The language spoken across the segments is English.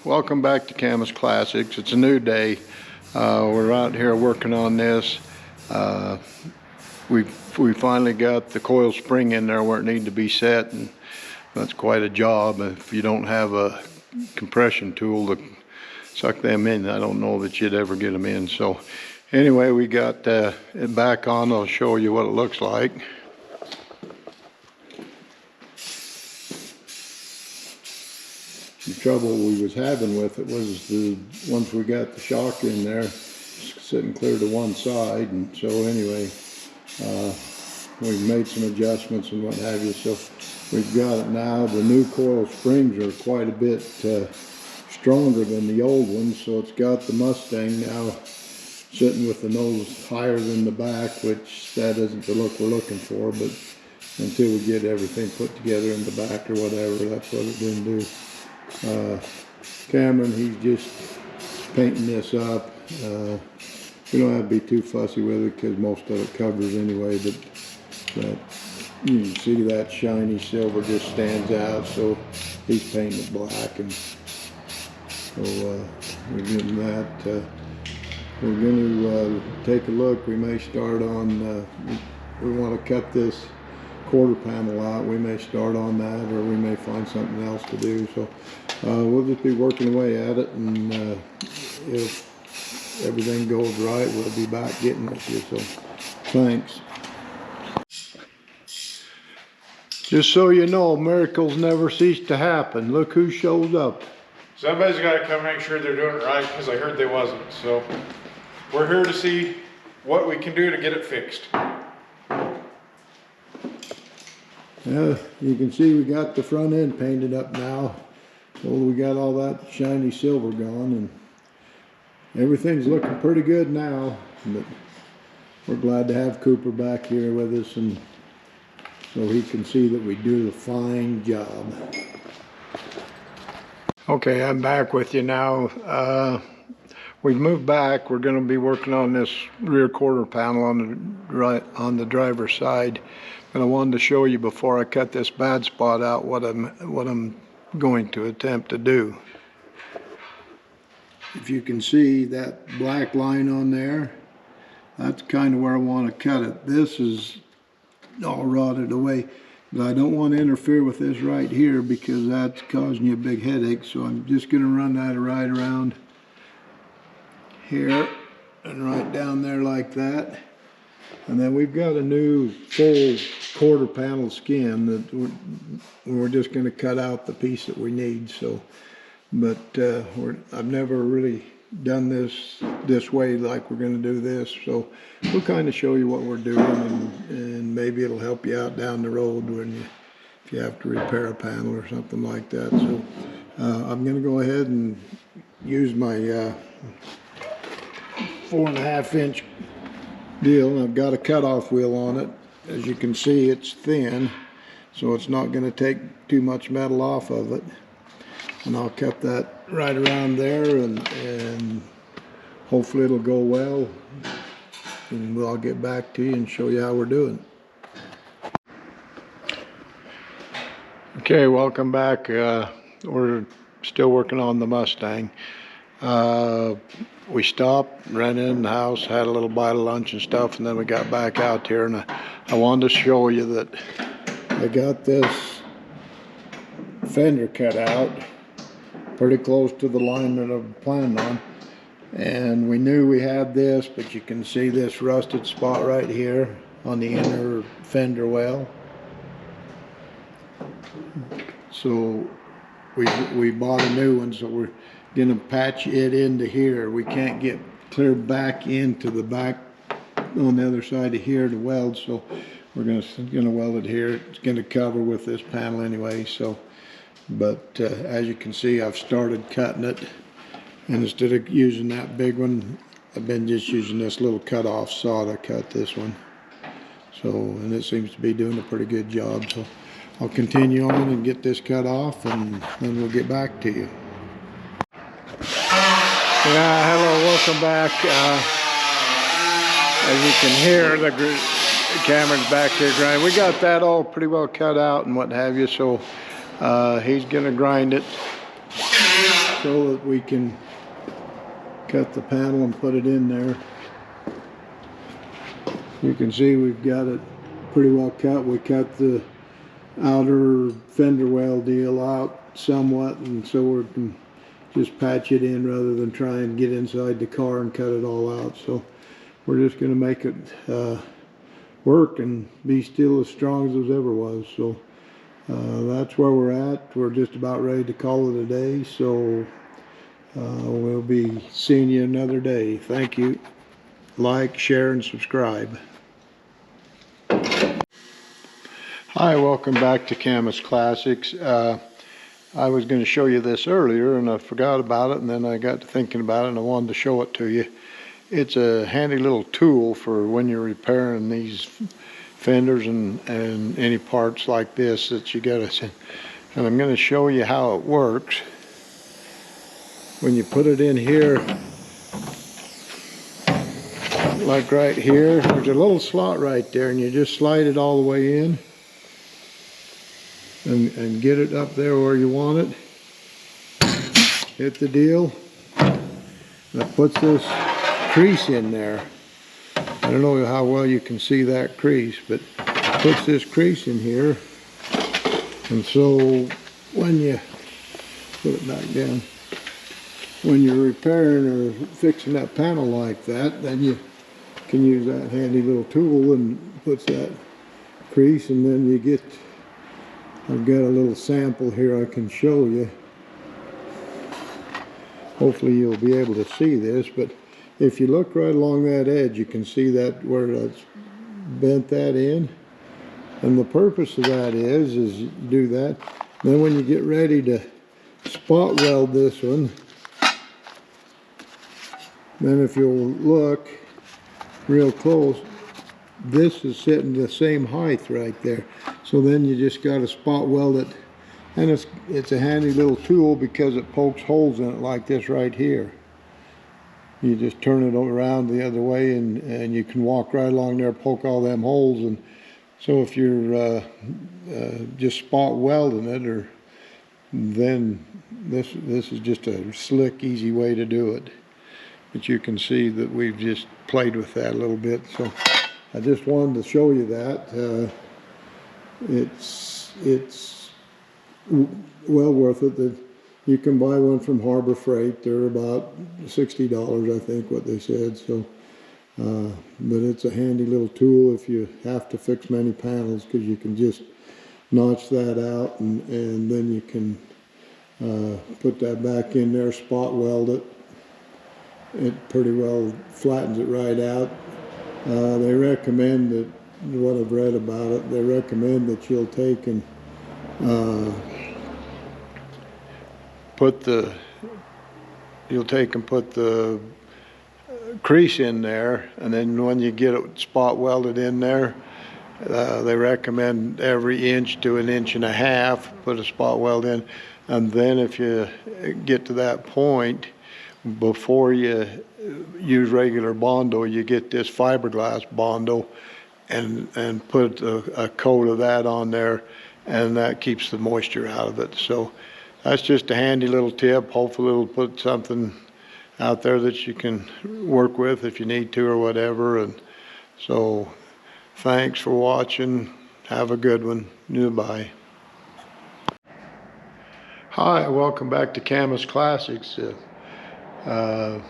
welcome back to Camus Classics. It's a new day. We're out here working on this. We finally got the coil spring in there where it needed to be set, and that's quite a job. If you don't have a compression tool to suck them in, I don't know that you'd ever get them in. So anyway, we got it back on. I'll show you what it looks like. The trouble we was having with it was once we got the shock in there, sitting clear to one side, and so anyway, we've made some adjustments and what have you. So we've got it now. The new coil springs are quite a bit stronger than the old ones, so it's got the Mustang now sitting with the nose higher than the back, which that isn't the look we're looking for, but until we get everything put together in the back or whatever, that's what it's going to do. Cameron, he's just painting this up. We don't have to be too fussy with it because most of it covers anyway, but you can see that shiny silver just stands out, so he's painting it black, and so we're getting that. We're going to take a look. We may start on, we want to cut this quarter panel out. We may start on that, or we may find something else to do. So we'll just be working away at it, and if everything goes right, we'll be back getting it to you. So thanks. Just so you know, miracles never cease to happen. Look who shows up. Somebody's got to come make sure they're doing it right, because I heard they wasn't. So we're here to see what we can do to get it fixed. Yeah, you can see we got the front end painted up now. So we got all that shiny silver gone, and everything's looking pretty good now. But we're glad to have Cooper back here with us, and so he can see that we do a fine job. Okay, I'm back with you now. We've moved back. We're going to be working on this rear quarter panel on the driver's side. And I wanted to show you before I cut this bad spot out what I'm going to attempt to do. If you can see that black line on there, that's kind of where I want to cut it. This is all rotted away, but I don't want to interfere with this right here because that's causing you a big headache. So I'm just going to run that right around here and right down there like that. And then we've got a new full quarter panel skin that we're just going to cut out the piece that we need. So, but I've never really done this way like we're going to do this. So we'll kind of show you what we're doing, and maybe it'll help you out down the road if you have to repair a panel or something like that. So I'm going to go ahead and use my 4.5 inch deal. I've got a cutoff wheel on it. As you can see, it's thin, so it's not going to take too much metal off of it. And I'll cut that right around there, and hopefully it'll go well. And I'll get back to you and show you how we're doing. Okay, welcome back. We're still working on the Mustang. We stopped, ran in the house, had a little bite of lunch and stuff, and then we got back out here, and I wanted to show you that I got this fender cut out pretty close to the line that I planned on, and we knew we had this, but you can see this rusted spot right here on the inner fender well. So we bought a new one, so we're gonna patch it into here. We can't get clear back into the back on the other side of here to weld, so we're gonna weld it here. It's gonna cover with this panel anyway. So, but as you can see, I've started cutting it, and instead of using that big one, I've been just using this little cut-off saw to cut this one. So, and it seems to be doing a pretty good job. So I'll continue on and get this cut off, and then we'll get back to you. Yeah, hello, welcome back. As you can hear, the camera's back here grinding. We got that all pretty well cut out and what have you, so he's gonna grind it. so that we can cut the panel and put it in there. You can see we've got it pretty well cut. We cut the outer fender well deal out somewhat, and so we can just patch it in rather than try and get inside the car and cut it all out. So we're just going to make it work and be still as strong as it ever was. So that's where we're at. We're just about ready to call it a day, so we'll be seeing you another day. Thank you. Like, share, and subscribe. Hi, welcome back to Camus Classics. I was going to show you this earlier and I forgot about it, and then I got to thinking about it and I wanted to show it to you. It's a handy little tool for when you're repairing these fenders and any parts like this that you got to, and I'm going to show you how it works. When you put it in here, like right here, there's a little slot right there, and you just slide it all the way in and get it up there where you want it. Hit the deal. That puts this crease in there. I don't know how well you can see that crease, but it puts this crease in here. And so when you put it back down, when you're repairing or fixing that panel like that, then you can use that handy little tool and puts that crease, and then you get, I've got a little sample here I can show you. Hopefully you'll be able to see this, but if you look right along that edge, you can see that where that's bent that in. And the purpose of that is you do that. Then when you get ready to spot weld this one, then if you'll look real close, this is sitting the same height right there. So then you just got to spot weld it, and it's a handy little tool because it pokes holes in it like this right here. You just turn it around the other way, and you can walk right along there, poke all them holes. And so if you're just spot welding it, or then this is just a slick, easy way to do it. But you can see that we've just played with that a little bit. So I just wanted to show you that. It's well worth it. You can buy one from Harbor Freight. They're about $60, I think, what they said. So, but it's a handy little tool if you have to fix many panels, because you can just notch that out, and then you can put that back in there, spot weld it. It pretty well flattens it right out. They recommend that, what I've read about it, they recommend that you'll take and put the crease in there, and then when you get it spot welded in there, they recommend every inch to an inch and a half put a spot weld in. And then if you get to that point, before you use regular Bondo, you get this fiberglass Bondo and put a coat of that on there, and that keeps the moisture out of it. So that's just a handy little tip. Hopefully it'll put something out there that you can work with if you need to or whatever. And so thanks for watching. Have a good one. Goodbye. Hi, welcome back to Camus Classics. I'm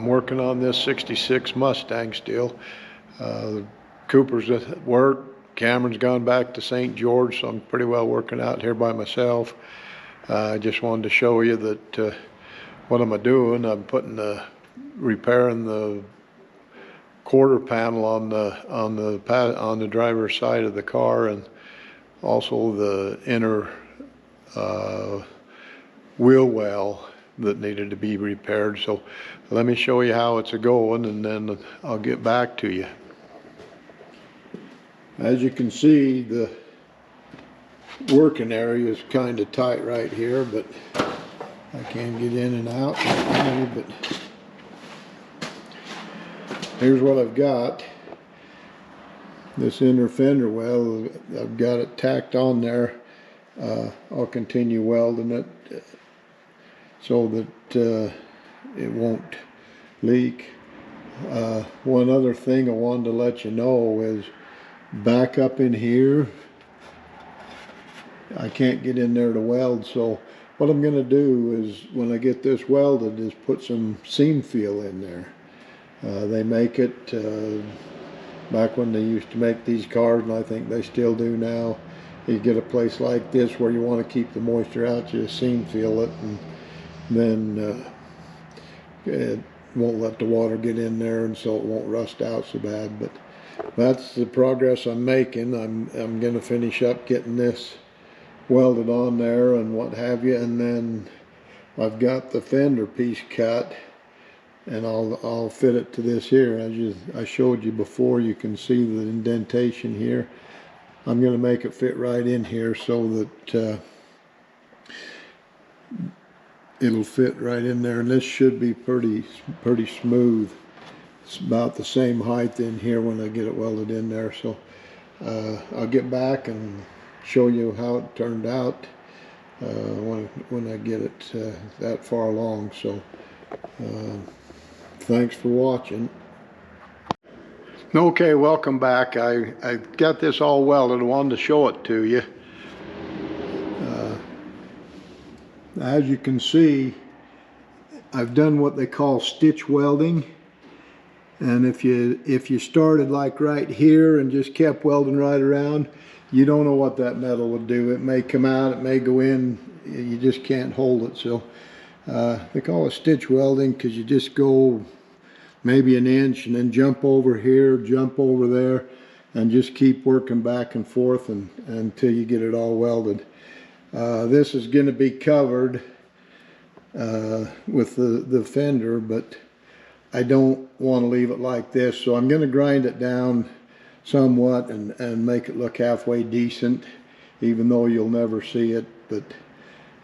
working on this 66 Mustang still. Cooper's at work. Cameron's gone back to St. George, so I'm pretty well working out here by myself. I just wanted to show you that what am I doing? I'm repairing the quarter panel on the driver's side of the car, and also the inner wheel well that needed to be repaired. So let me show you how it's going, and then I'll get back to you. As you can see, the working area is kind of tight right here, but I can get in and out. But here's what I've got. This inner fender well, I've got it tacked on there. I'll continue welding it so that it won't leak. One other thing I wanted to let you know is back up in here, I can't get in there to weld, so what I'm going to do is when I get this welded is put some seam seal in there. They make it back when they used to make these cars, and I think they still do now. You get a place like this where you want to keep the moisture out, you just seam seal it, and then it won't let the water get in there, and so it won't rust out so bad. But that's the progress I'm making. I'm going to finish up getting this welded on there and what have you, and then I've got the fender piece cut, and I'll fit it to this here. As I showed you before, you can see the indentation here. I'm going to make it fit right in here so that it'll fit right in there, and this should be pretty smooth. It's about the same height in here when I get it welded in there. So I'll get back and show you how it turned out when I get it that far along. So thanks for watching. Okay, welcome back. I got this all welded. I wanted to show it to you. As you can see, I've done what they call stitch welding. And if you started like right here and just kept welding right around, you don't know what that metal would do. It may come out, it may go in, you just can't hold it. So they call it stitch welding because you just go maybe an inch and then jump over here, jump over there, and just keep working back and forth until you get it all welded. This is going to be covered with the fender, but I don't want to leave it like this, so I'm going to grind it down somewhat and make it look halfway decent, even though you'll never see it. But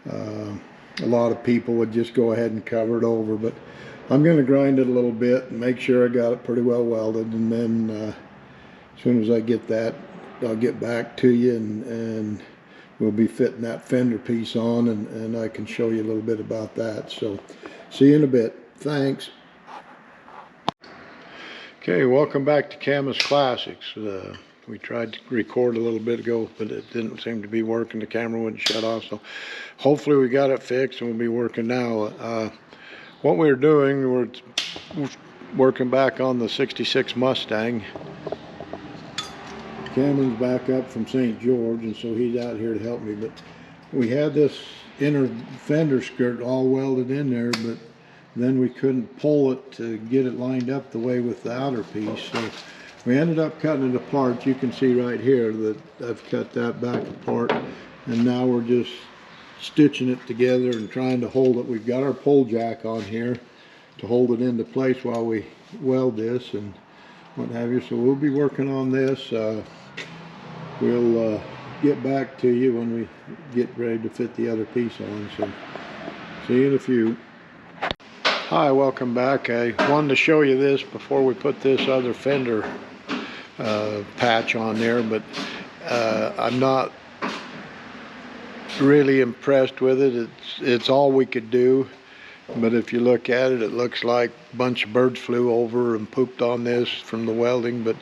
a lot of people would just go ahead and cover it over, but I'm going to grind it a little bit and make sure I got it pretty well welded, and then as soon as I get that, I'll get back to you, and we'll be fitting that fender piece on, and I can show you a little bit about that. So see you in a bit. Thanks. Okay, welcome back to Klassics. We tried to record a little bit ago, but it didn't seem to be working. The camera wouldn't shut off, so hopefully we got it fixed and we'll be working now. What we're doing, we're working back on the '66 Mustang. Cameron's back up from St. George, and so he's out here to help me. But we had this inner fender skirt all welded in there, but then we couldn't pull it to get it lined up the way with the outer piece. So we ended up cutting it apart. You can see right here that I've cut that back apart, and now we're just stitching it together and trying to hold it. We've got our pull jack on here to hold it into place while we weld this and what have you. So we'll be working on this. We'll get back to you when we get ready to fit the other piece on. So see you in a few. Hi, welcome back. I wanted to show you this before we put this other fender patch on there, but I'm not really impressed with it. It's all we could do, but if you look at it, it looks like a bunch of birds flew over and pooped on this from the welding. But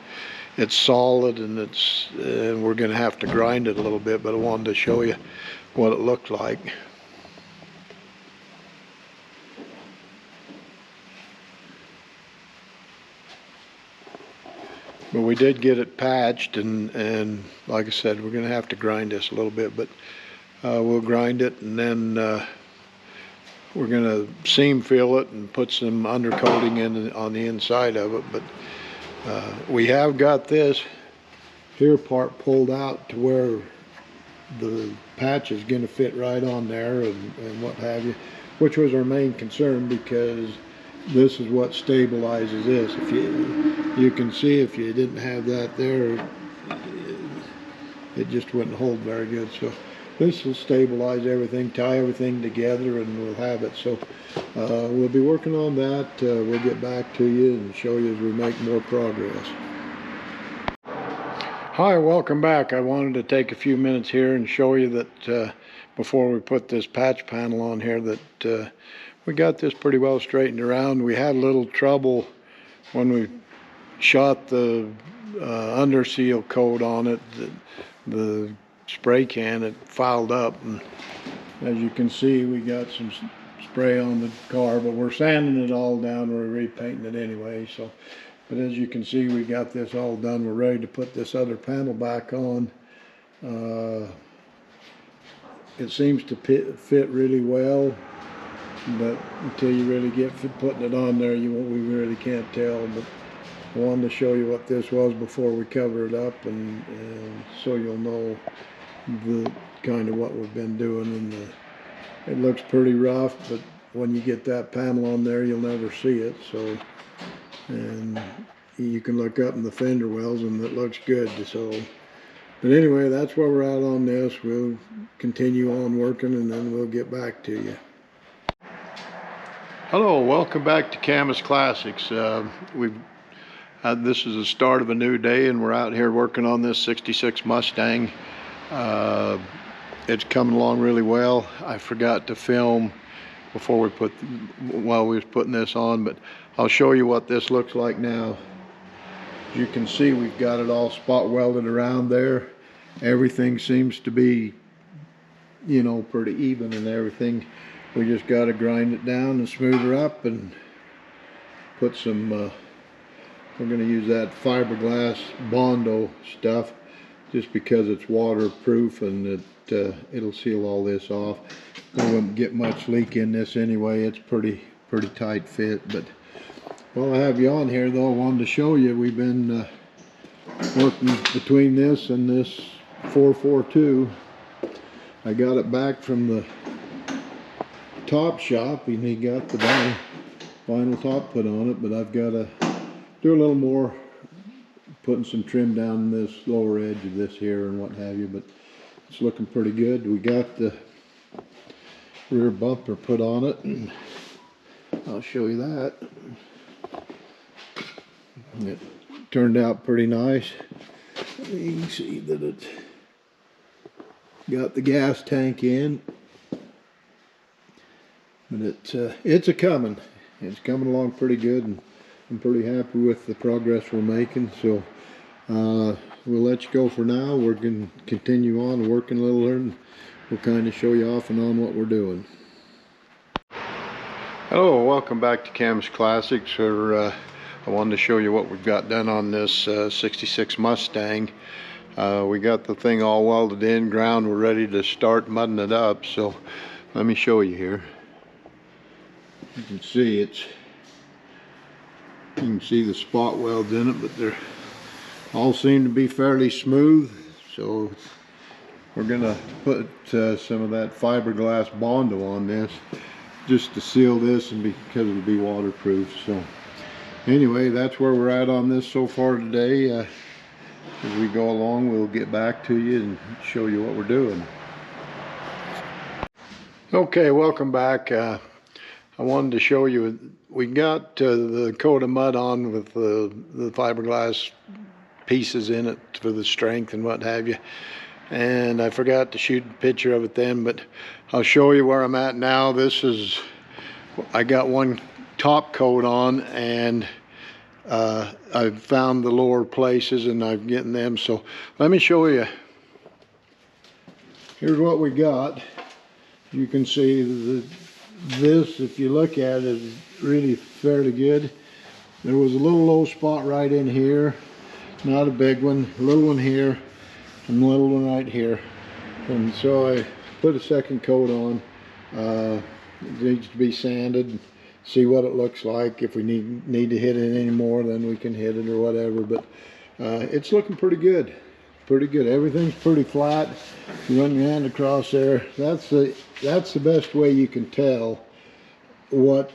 it's solid, and we're going to have to grind it a little bit, but I wanted to show you what it looked like. But we did get it patched, and like I said, we're going to have to grind this a little bit, but we'll grind it, and then we're going to seam fill it and put some undercoating on the inside of it. But we have got this here part pulled out to where the patch is going to fit right on there, and what have you, which was our main concern, because this is what stabilizes this. If you can see, if you didn't have that there, it just wouldn't hold very good. So this will stabilize everything, tie everything together, and we'll have it. So we'll be working on that. We'll get back to you and show you as we make more progress. Hi, welcome back. I wanted to take a few minutes here and show you that before we put this patch panel on here that we got this pretty well straightened around. We had a little trouble when we shot the under seal coat on it. The spray can, it fouled up, and as you can see, we got some spray on the car, but we're sanding it all down. We're repainting it anyway. So, but as you can see, we got this all done. We're ready to put this other panel back on. It seems to fit really well, but until you really get putting it on there, we really can't tell. But I wanted to show you what this was before we cover it up, and so you'll know the kind of what we've been doing. And it looks pretty rough, but when you get that panel on there, you'll never see it. So, and you can look up in the fender wells, and it looks good. So, but anyway, that's where we're at on this. We'll continue on working, and then we'll get back to you. Hello, welcome back to Camus Classics. This is the start of a new day, and we're out here working on this 66 Mustang. It's coming along really well. I forgot to film before while we was putting this on, but I'll show you what this looks like now. As you can see, we've got it all spot welded around there. Everything seems to be, you know, pretty even and everything. We just got to grind it down and smooth her up and put some, we're going to use that fiberglass Bondo stuff just because it's waterproof, and it'll seal all this off. We won't get much leak in this anyway. It's pretty tight fit. But while I have you on here, though, I wanted to show you we've been working between this and this 442. I got it back from the top shop, and he got the vinyl top put on it, but I've got to do a little more, putting some trim down this lower edge of this here and what have you, but it's looking pretty good. We got the rear bumper put on it, and I'll show you that. It turned out pretty nice. You can see that it got the gas tank in, but it's coming. It's coming along pretty good, and I'm pretty happy with the progress we're making. So we'll let you go for now. We're going to continue on working a little, and we'll kind of show you off and on what we're doing. Hello, welcome back to Camus Classics. I wanted to show you what we've got done on this 66 Mustang. We got the thing all welded in, ground. We're ready to start mudding it up. So let me show you here. You can see you can see the spot welds in it, but they're all seem to be fairly smooth. So we're gonna put some of that fiberglass Bondo on this just to seal this, and because it'll be waterproof. So anyway, that's where we're at on this so far today. As we go along, we'll get back to you and show you what we're doing. Okay, welcome back. I wanted to show you, we got the coat of mud on with the fiberglass pieces in it for the strength and what have you. And I forgot to shoot a picture of it then, but I'll show you where I'm at now. I got one top coat on, and I've found the lower places and I'm getting them. So let me show you. Here's what we got. You can see this, if you look at it, is really fairly good. There was a little low spot right in here, not a big one, a little one here, and a little one right here. And so I put a second coat on. It needs to be sanded, see what it looks like. If we need to hit it anymore, then we can hit it or whatever. But it's looking pretty good. Pretty good. Everything's pretty flat. You run your hand across there. That's the best way you can tell what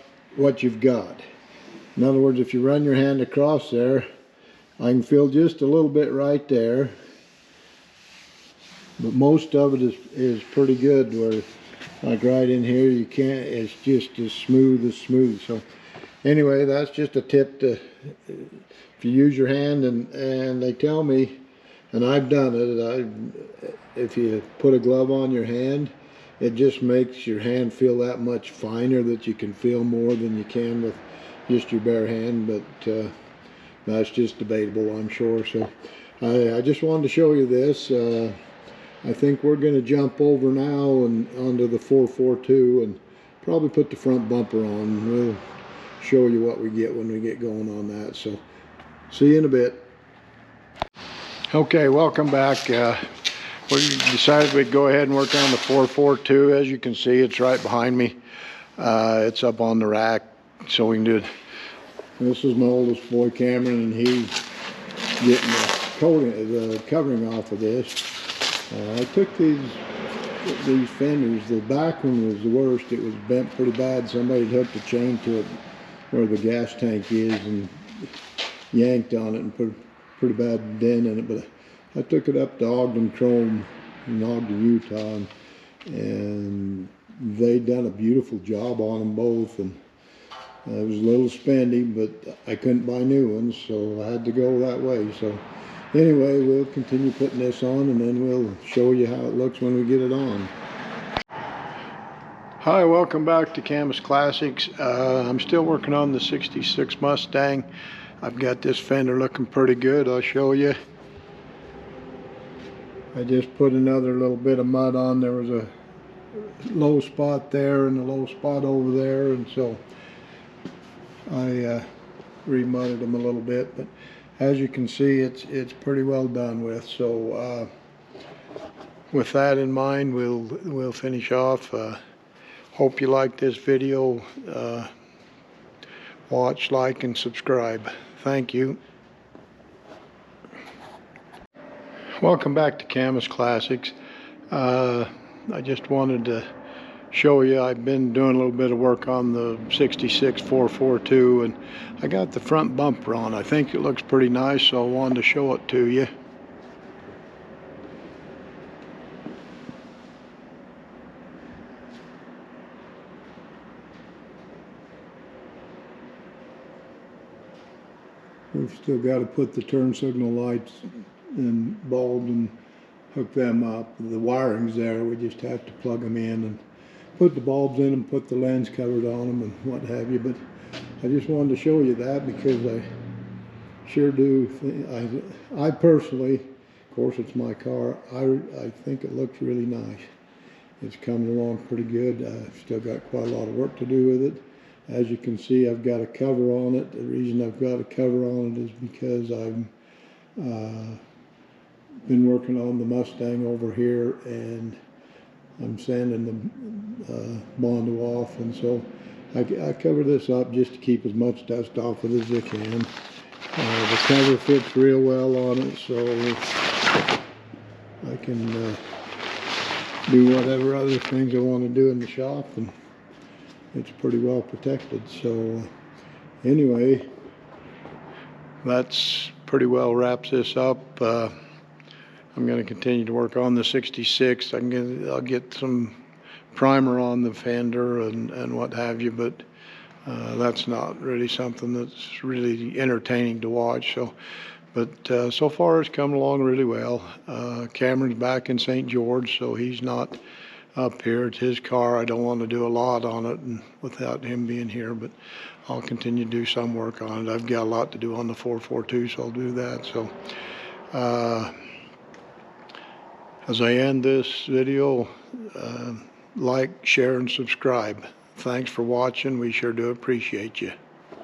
you've got. In other words, if you run your hand across there, I can feel just a little bit right there, but most of it is pretty good. Where like right in here, you can't. It's just as smooth as smooth. So anyway, that's just a tip to, if you use your hand, and they tell me, and I've done it, if you put a glove on your hand it just makes your hand feel that much finer, that you can feel more than you can with just your bare hand. But that's just debatable, I'm sure. So I just wanted to show you this. I think we're going to jump over now and onto the 442 and probably put the front bumper on. We'll show you what we get when we get going on that. So see you in a bit. Okay, welcome back. We decided we'd go ahead and work on the 442. As you can see, it's right behind me. It's up on the rack, so we can do it. This is my oldest boy, Cameron, and he's getting the covering off of this. I took these fenders. The back one was the worst. It was bent pretty bad. Somebody had hooked a chain to it where the gas tank is and yanked on it and put a pretty bad dent in it. But I took it up to Ogden Chrome in Ogden, Utah, and they done a beautiful job on them both. And it was a little spendy, but I couldn't buy new ones, so I had to go that way. So anyway, we'll continue putting this on, and then we'll show you how it looks when we get it on. Hi, welcome back to Camus Classics. I'm still working on the 66 Mustang. I've got this fender looking pretty good. I'll show you. I just put another little bit of mud on. There was a low spot there and a low spot over there, and so I remudded them a little bit. But as you can see, it's pretty well done with. So with that in mind, we'll finish off. Hope you like this video. Watch, like, and subscribe. Thank you. Welcome back to Camus Classics. I just wanted to show you, I've been doing a little bit of work on the 66 442, and I got the front bumper on. I think it looks pretty nice, so I wanted to show it to you. We've still got to put the turn signal lights and bulb and hook them up. The wiring's there, we just have to plug them in and put the bulbs in and put the lens covers on them and what have you. But I just wanted to show you that because I sure do think, I personally, of course it's my car, I think it looks really nice. It's coming along pretty good. I've still got quite a lot of work to do with it. As you can see, I've got a cover on it. The reason I've got a cover on it is because I've been working on the Mustang over here, and I'm sanding the Bondo off, and so I cover this up just to keep as much dust off it as I can. The cover fits real well on it, so I can do whatever other things I want to do in the shop, and it's pretty well protected. So anyway, that's pretty well wraps this up. I'm going to continue to work on the 66. I'll get some primer on the fender and what have you, but that's not really something that's really entertaining to watch. So, but so far it's come along really well. Cameron's back in St. George, so he's not up here. It's his car. I don't want to do a lot on it and without him being here, but I'll continue to do some work on it. I've got a lot to do on the 442, so I'll do that. So as I end this video, like, share, and subscribe. Thanks for watching. We sure do appreciate you.